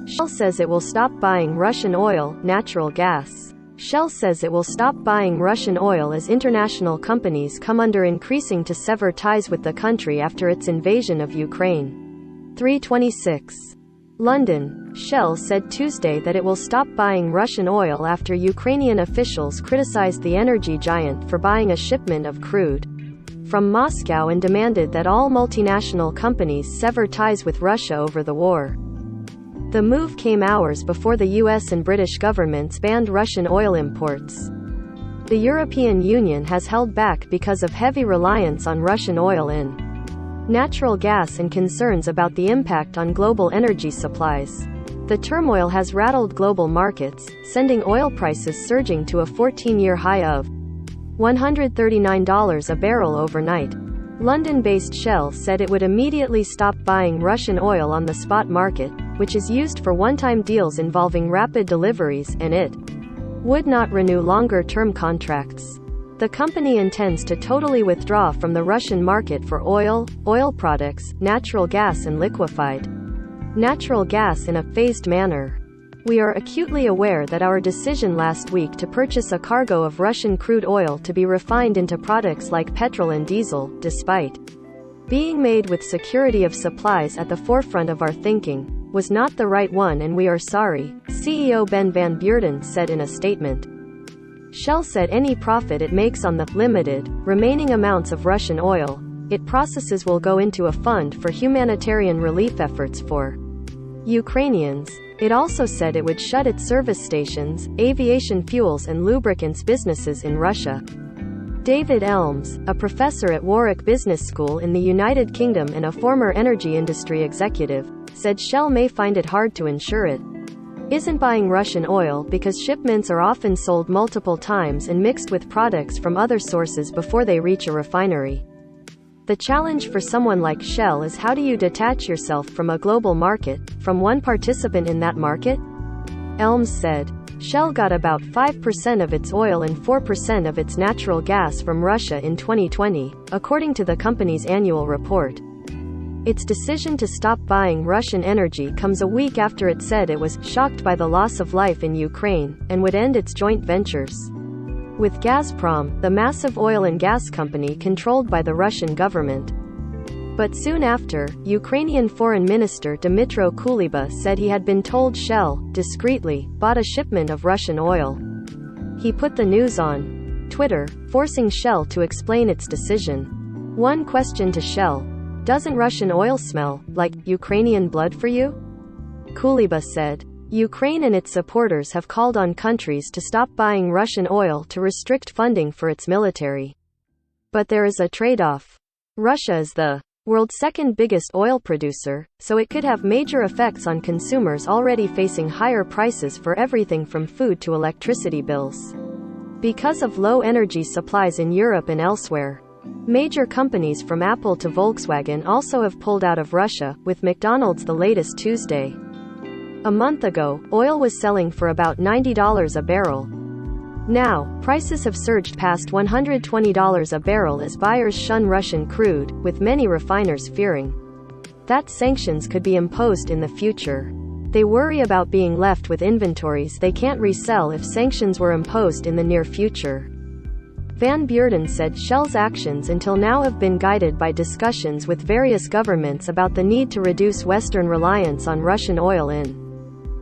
Shell says it will stop buying Russian oil, natural gas. Shell says it will stop buying Russian oil as international companies come under increasing to sever ties with the country after its invasion of Ukraine. 326. London. Shell said Tuesday that it will stop buying Russian oil after Ukrainian officials criticized the energy giant for buying a shipment of crude from Moscow and demanded that all multinational companies sever ties with Russia over the war. The move came hours before the US and British governments banned Russian oil imports. The European Union has held back because of heavy reliance on Russian oil and natural gas and concerns about the impact on global energy supplies. The turmoil has rattled global markets, sending oil prices surging to a 14-year high of $139 a barrel overnight. London-based Shell said it would immediately stop buying Russian oil on the spot market, which is used for one-time deals involving rapid deliveries, and it would not renew longer-term contracts. The company intends to totally withdraw from the Russian market for oil, oil products, natural gas and liquefied natural gas in a phased manner. We are acutely aware that our decision last week to purchase a cargo of Russian crude oil to be refined into products like petrol and diesel, despite being made with security of supplies at the forefront of our thinking, was not the right one, and we are sorry, CEO Ben van Beurden said in a statement. Shell said any profit it makes on the limited remaining amounts of Russian oil it processes will go into a fund for humanitarian relief efforts for Ukrainians. It also said it would shut its service stations, aviation fuels and lubricants businesses in Russia. David Elms, a professor at Warwick Business School in the United Kingdom and a former energy industry executive, said Shell may find it hard to ensure it isn't buying Russian oil because shipments are often sold multiple times and mixed with products from other sources before they reach a refinery. The challenge for someone like Shell is how do you detach yourself from a global market, from one participant in that market? Elms said. Shell got about 5% of its oil and 4% of its natural gas from Russia in 2020, according to the company's annual report. Its decision to stop buying Russian energy comes a week after it said it was shocked by the loss of life in Ukraine and would end its joint ventures with Gazprom, the massive oil and gas company controlled by the Russian government. But soon after, Ukrainian Foreign Minister Dmytro Kuleba said he had been told Shell, discreetly, bought a shipment of Russian oil. He put the news on Twitter, forcing Shell to explain its decision. One question to Shell: doesn't Russian oil smell like Ukrainian blood for you? Kuleba said. Ukraine and its supporters have called on countries to stop buying Russian oil to restrict funding for its military. But there is a trade-off. Russia is the world's second biggest oil producer, so it could have major effects on consumers already facing higher prices for everything from food to electricity bills. Because of low energy supplies in Europe and elsewhere, major companies from Apple to Volkswagen also have pulled out of Russia, with McDonald's the latest Tuesday. A month ago, oil was selling for about $90 a barrel. Now, prices have surged past $120 a barrel as buyers shun Russian crude, with many refiners fearing that sanctions could be imposed in the future. They worry about being left with inventories they can't resell if sanctions were imposed in the near future. Van Beurden said Shell's actions until now have been guided by discussions with various governments about the need to reduce Western reliance on Russian oil and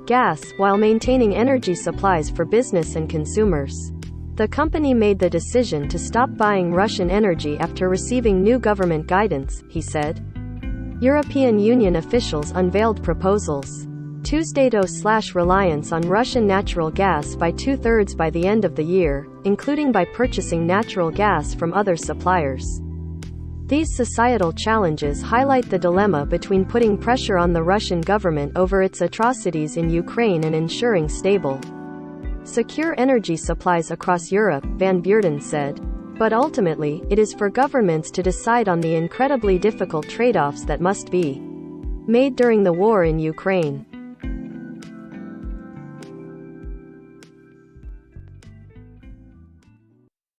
gas, while maintaining energy supplies for business and consumers. The company made the decision to stop buying Russian energy after receiving new government guidance, he said. European Union officials unveiled proposals Tuesday to slash reliance on Russian natural gas by 2/3 by the end of the year, including by purchasing natural gas from other suppliers. These societal challenges highlight the dilemma between putting pressure on the Russian government over its atrocities in Ukraine and ensuring stable, secure energy supplies across Europe, Van Beurden said. But ultimately, it is for governments to decide on the incredibly difficult trade-offs that must be made during the war in Ukraine.